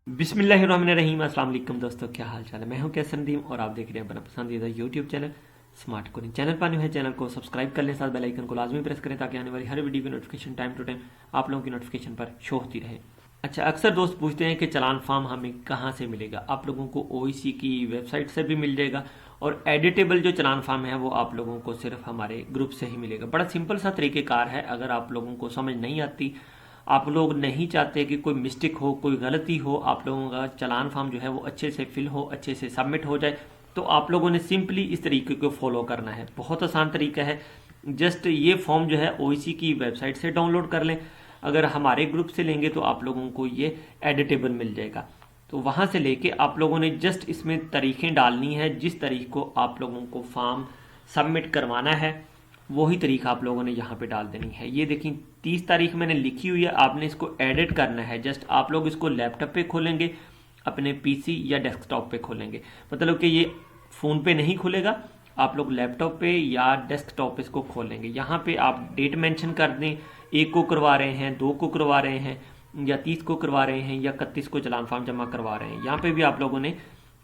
बिस्मिल्लाहिर्रहमानिर्रहीम। अस्सलाम वालेकुम दोस्तों, क्या हाल चाल है। मैं हूं कैसर नदीम और आप देख रहे हैं अपना पसंदीदा YouTube channel smart coding. Channel पर न्यू है, चैनल को सब्सक्राइब कर लें, साथ बेल आइकन को लाजमी प्रेस करें ताकि आने वाली हर वीडियो की नोटिफिकेशन टाइम टू टाइम आप लोगों की नोटिफिकेशन पर शो होती रहे। अच्छा, अक्सर दोस्त पूछते हैं कि चालान फार्म हमें कहाँ से मिलेगा। आप लोगों को ओईसी की वेबसाइट से भी मिल जाएगा और एडिटेबल जो चालान फार्म है वो आप लोगों को सिर्फ हमारे ग्रुप से ही मिलेगा। बड़ा सिंपल सा तरीक़ेकार है। अगर आप लोगों को समझ नहीं आती, आप लोग नहीं चाहते कि कोई मिस्टेक हो, कोई गलती हो, आप लोगों का चालान फॉर्म जो है वो अच्छे से फिल हो, अच्छे से सबमिट हो जाए, तो आप लोगों ने सिंपली इस तरीके को फॉलो करना है। बहुत आसान तरीका है। जस्ट ये फॉर्म जो है ओईसी की वेबसाइट से डाउनलोड कर लें। अगर हमारे ग्रुप से लेंगे तो आप लोगों को ये एडिटेबल मिल जाएगा। तो वहाँ से लेके आप लोगों ने जस्ट इसमें तारीखें डालनी है, जिस तारीख को आप लोगों को फॉर्म सबमिट करवाना है वही तारीख आप लोगों ने यहाँ पे डाल देनी है। ये देखिए 30 तारीख मैंने लिखी हुई है, आपने इसको एडिट करना है। जस्ट आप लोग इसको लैपटॉप पे खोलेंगे, अपने पीसी या डेस्कटॉप पे खोलेंगे, मतलब कि ये फ़ोन पे नहीं खुलेगा। आप लोग लैपटॉप पे या डेस्कटॉप पे इसको खोलेंगे। यहाँ पे आप डेट मेंशन कर दें, 1 को करवा रहे हैं, 2 को करवा रहे हैं, या 30 को करवा रहे हैं, या 31 को चालान फॉर्म जमा करवा रहे हैं। यहाँ पे भी आप लोगों ने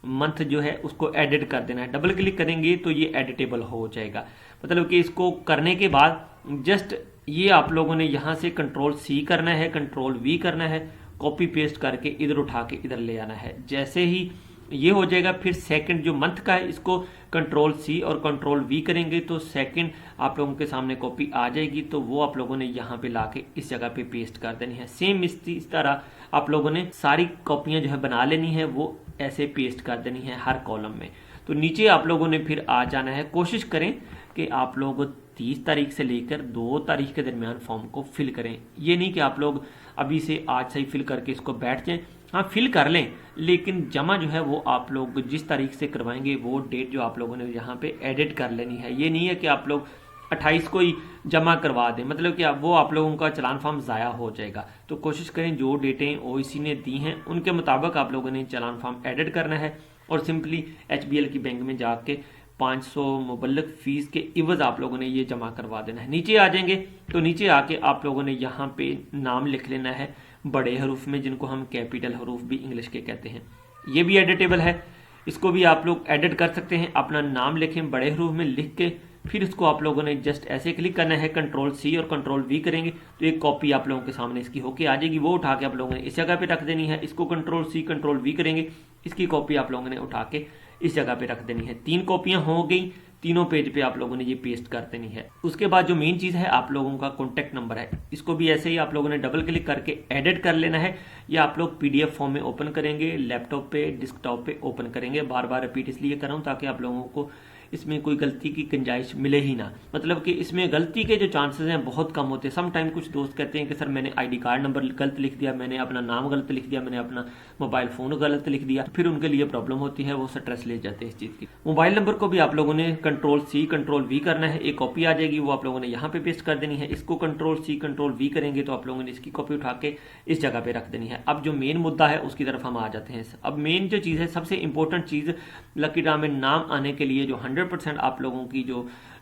मंथ जो है उसको एडिट कर देना है। डबल क्लिक करेंगे तो ये एडिटेबल हो जाएगा। मतलब कि इसको करने के बाद जस्ट ये आप लोगों ने यहाँ से कंट्रोल सी करना है, कंट्रोल वी करना है, कॉपी पेस्ट करके इधर उठा के इधर ले आना है। जैसे ही ये हो जाएगा, फिर सेकंड जो मंथ का है इसको कंट्रोल सी और कंट्रोल वी करेंगे तो सेकंड आप लोगों के सामने कॉपी आ जाएगी। तो वो आप लोगों ने यहाँ पे लाके इस जगह पे पेस्ट कर देनी है। सेम इस तरह आप लोगों ने सारी कॉपियां जो है बना लेनी है, वो ऐसे पेस्ट कर देनी है हर कॉलम में। तो नीचे आप लोगों ने फिर आ जाना है। कोशिश करें कि आप लोग 30 तारीख से लेकर 2 तारीख के दरमियान फॉर्म को फिल करें। ये नहीं कि आप लोग अभी से आज से ही फिल करके इसको बैठ जाएं। हाँ, फिल कर लें, लेकिन जमा जो है वो आप लोग जिस तारीख से करवाएंगे वो डेट जो आप लोगों ने यहाँ पे एडिट कर लेनी है। ये नहीं है कि आप लोग 28 को ही जमा करवा दें, मतलब कि वो आप लोगों का चालान फॉर्म ज़ाया हो जाएगा। तो कोशिश करें जो डेटें ओईसी ने दी हैं उनके मुताबिक आप लोगों ने चालान फॉर्म एडिट करना है और सिंपली एचबीएल की बैंक में जाके 500 मुबल्लग फीस के इवज आप लोगों ने ये जमा करवा देना है। नीचे आ जाएंगे तो नीचे आके आप लोगों ने यहाँ पे नाम लिख लेना है बड़े हरूफ में, जिनको हम कैपिटल हरूफ भी इंग्लिश के कहते हैं। ये भी एडिटेबल है, इसको भी आप लोग एडिट कर सकते हैं। अपना नाम लिखें बड़े हरूफ में लिख के, फिर इसको आप लोगों ने जस्ट ऐसे क्लिक करना है, कंट्रोल सी और कंट्रोल वी करेंगे तो एक कॉपी आप लोगों के सामने इसकी होके आ जाएगी। वो उठा के आप लोगों ने इस जगह पे रख देनी है। इसको कंट्रोल सी कंट्रोल वी करेंगे, इसकी कॉपी आप लोगों ने उठा के इस जगह पे रख देनी है। 3 कॉपियां हो गई, तीनों पेज पे आप लोगों ने ये पेस्ट कर देनी है। उसके बाद जो मेन चीज़ है आप लोगों का कॉन्टैक्ट नंबर है, इसको भी ऐसे ही आप लोगों ने डबल क्लिक करके एडिट कर लेना है। या आप लोग पीडीएफ फॉर्म में ओपन करेंगे, लैपटॉप पे डेस्कटॉप पे ओपन करेंगे। बार बार रिपीट इसलिए कर रहा हूँ ताकि आप लोगों को इसमें कोई गलती की गुंजाइश मिले ही ना। मतलब कि इसमें गलती के जो चांसेस हैं बहुत कम होते हैं। सम टाइम कुछ दोस्त कहते हैं कि सर मैंने आईडी कार्ड नंबर गलत लिख दिया, मैंने अपना नाम गलत लिख दिया, मैंने अपना मोबाइल फ़ोन गलत लिख दिया, तो फिर उनके लिए प्रॉब्लम होती है, वो स्ट्रेस ले जाते हैं इस चीज़ की। मोबाइल नंबर को भी आप लोगों ने कंट्रोल सी कंट्रोल वी करना है, एक कॉपी आ जाएगी, वो आप लोगों ने यहाँ पे पेस्ट कर देनी है। इसको कंट्रोल सी कंट्रोल वी करेंगे तो आप लोगों ने इसकी कॉपी उठा के इस जगह पे रख देनी है। अब जो मेन मुद्दा है उसकी तरफ हम आ जाते हैं। अब मेन जो चीज़ है, सबसे इंपॉर्टेंट चीज़ लकी ड्रा में नाम आने के लिए जो 100% आप लोगों की जो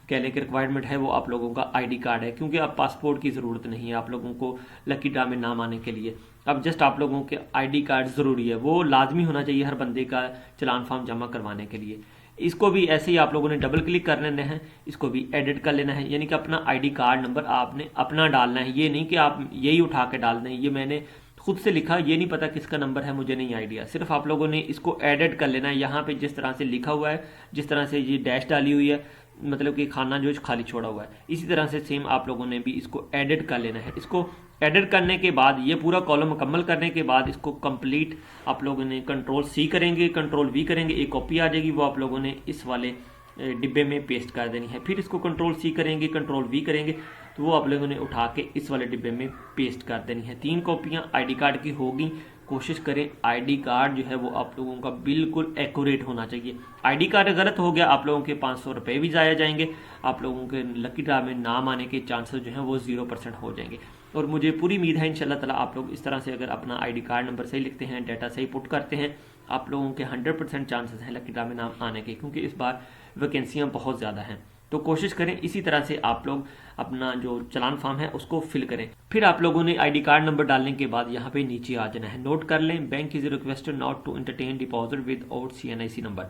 कह लें कि रिक्वायरमेंट है वो आप लोगों का आईडी कार्ड है, क्योंकि अब पासपोर्ट की ज़रूरत नहीं है आप लोगों को लकी ड्रा में नाम आने के लिए। अब जस्ट आप लोगों के आईडी कार्ड ज़रूरी है, वो लाजमी होना चाहिए हर बंदे का चालान फॉर्म जमा करवाने के लिए। इसको भी ऐसे ही आप लोगों ने डबल क्लिक कर लेना है, इसको भी एडिट कर लेना है। यानी कि अपना आईडी कार्ड नंबर आपने अपना डालना है, ये नहीं कि आप यही उठा के डाल दें। ये मैंने खुद से लिखा, ये नहीं पता किसका नंबर है, मुझे नहीं आइडिया। सिर्फ आप लोगों ने इसको एडिट कर लेना है। यहाँ पे जिस तरह से लिखा हुआ है, जिस तरह से ये डैश डाली हुई है, मतलब कि खाना जो खाली छोड़ा हुआ है, इसी तरह से सेम आप लोगों ने भी इसको एडिट कर लेना है। इसको एडिट करने के बाद ये पूरा कॉलम मुकम्मल करने के बाद इसको कंप्लीट आप लोगों ने कंट्रोल सी करेंगे कंट्रोल वी करेंगे, एक कॉपी आ जाएगी, वो आप लोगों ने इस वाले डिब्बे में पेस्ट कर देनी है। फिर इसको कंट्रोल सी करेंगे कंट्रोल वी करेंगे तो वो आप लोगों ने उठा के इस वाले डिब्बे में पेस्ट कर देनी है। 3 कॉपियां आईडी कार्ड की होगी। कोशिश करें आईडी कार्ड जो है वो आप लोगों का बिल्कुल एक्यूरेट होना चाहिए। आईडी कार्ड गलत हो गया आप लोगों के 500 रुपये भी जाया जाएंगे, आप लोगों के लकी ड्रा में नाम आने के चांसेस जो हैं वो 0% हो जाएंगे। और मुझे पूरी उम्मीद है इंशाल्लाह ताला आप लोग इस तरह से अगर अपना आईडी कार्ड नंबर सही लिखते हैं, डाटा सही पुट करते हैं, आप लोगों के 100% चांसेस हैं लकी ड्रा में नाम आने के, क्योंकि इस बार वैकेंसियाँ बहुत ज़्यादा हैं। तो कोशिश करें इसी तरह से आप लोग अपना जो चालान फॉर्म है उसको फिल करें। फिर आप लोगों ने आईडी कार्ड नंबर डालने के बाद यहाँ पे नीचे आ जाना है। नोट कर लें, bank is requested not to entertain deposit without CNIC number.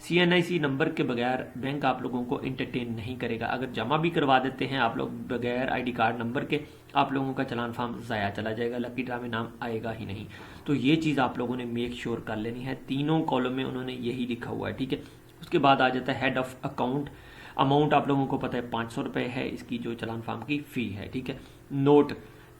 CNIC number के बगैर बैंक आप लोगों को एंटरटेन नहीं करेगा। अगर जमा भी करवा देते हैं आप लोग बगैर आईडी कार्ड नंबर के, आप लोगों का चालान फॉर्म ज़ाया चला जाएगा, लकी ड्रा में नाम आएगा ही नहीं। तो ये चीज़ आप लोगों ने मेक श्योर कर लेनी है। तीनों कॉलम में उन्होंने यही लिखा हुआ है, ठीक है। उसके बाद आ जाता है हेड ऑफ अकाउंट। अमाउंट आप लोगों को पता है 500 रुपये है, इसकी जो चालान फॉर्म की फ़ी है, ठीक है। नोट,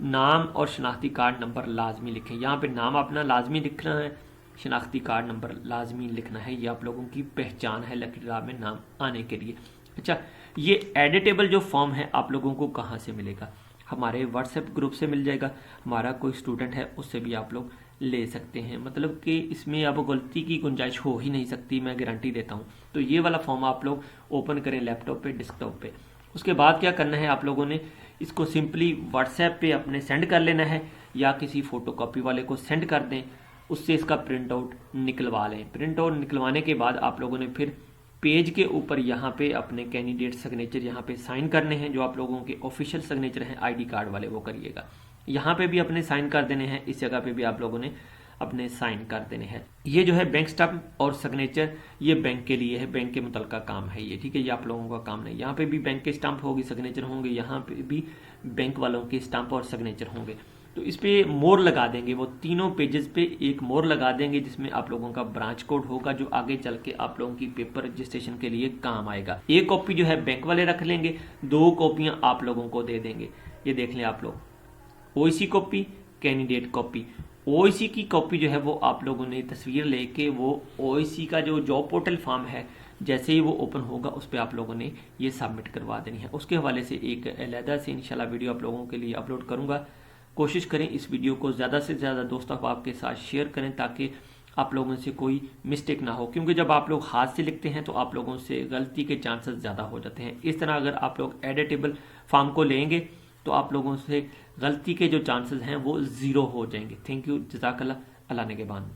नाम और शनाख्ती कार्ड नंबर लाजमी लिखें। यहाँ पे नाम अपना लाजमी लिखना है, शनाख्ती कार्ड नंबर लाजमी लिखना है। ये आप लोगों की पहचान है लकी ड्रा में नाम आने के लिए। अच्छा, ये एडिटेबल जो फॉर्म है आप लोगों को कहाँ से मिलेगा? हमारे व्हाट्सएप ग्रुप से मिल जाएगा। हमारा कोई स्टूडेंट है उससे भी आप लोग ले सकते हैं। मतलब कि इसमें अब गलती की गुंजाइश हो ही नहीं सकती, मैं गारंटी देता हूँ। तो ये वाला फॉर्म आप लोग ओपन करें लैपटॉप पे, डेस्कटॉप पे। उसके बाद क्या करना है, आप लोगों ने इसको सिंपली व्हाट्सएप पे अपने सेंड कर लेना है या किसी फोटोकॉपी वाले को सेंड कर दें, उससे इसका प्रिंट आउट निकलवा लें। प्रिंट आउट निकलवाने के बाद आप लोगों ने फिर पेज के ऊपर यहाँ पे अपने कैंडिडेट सिग्नेचर यहाँ पे साइन करने हैं। जो आप लोगों के ऑफिशियल सिग्नेचर हैं आईडी कार्ड वाले, वो करिएगा। यहाँ पे भी अपने साइन कर देने हैं, इस जगह पे भी आप लोगों ने अपने साइन कर देने हैं। ये जो है बैंक स्टाम्प और सिग्नेचर, ये बैंक के लिए है, बैंक के मुतलका काम है ये, ठीक है। ये आप लोगों का काम नहीं। यहाँ पे भी बैंक के स्टाम्प होगी, सिग्नेचर होंगे, यहाँ पे भी बैंक वालों के स्टाम्प और सिग्नेचर होंगे। तो इस पे मोर लगा देंगे, वो तीनों पेजेस पे एक मोर लगा देंगे जिसमें आप लोगों का ब्रांच कोड होगा, जो आगे चल के आप लोगों की पेपर रजिस्ट्रेशन के लिए काम आएगा। एक कॉपी जो है बैंक वाले रख लेंगे, 2 कॉपियां आप लोगों को दे देंगे। ये देख लें आप लोग, OEC copy, candidate copy. OEC की कॉपी जो है वो आप लोगों ने तस्वीर लेके वो OEC का जो जॉब पोर्टल फॉर्म है, जैसे ही वो ओपन होगा उस पर आप लोगों ने ये सबमिट करवा देनी है। उसके हवाले से एक अलहदा से इंशाल्लाह वीडियो आप लोगों के लिए अपलोड करूंगा। कोशिश करें इस वीडियो को ज़्यादा से ज़्यादा दोस्तों आपके साथ शेयर करें ताकि आप लोगों से कोई मिस्टेक ना हो, क्योंकि जब आप लोग हाथ से लिखते हैं तो आप लोगों से गलती के चांसेस ज़्यादा हो जाते हैं। इस तरह अगर आप लोग एडिटेबल फॉर्म को लेंगे तो आप लोगों से गलती के जो चांसेस हैं वो 0 हो जाएंगे। थैंक यू, जज़ाकल्लाह, अल्लाह ने के बाद।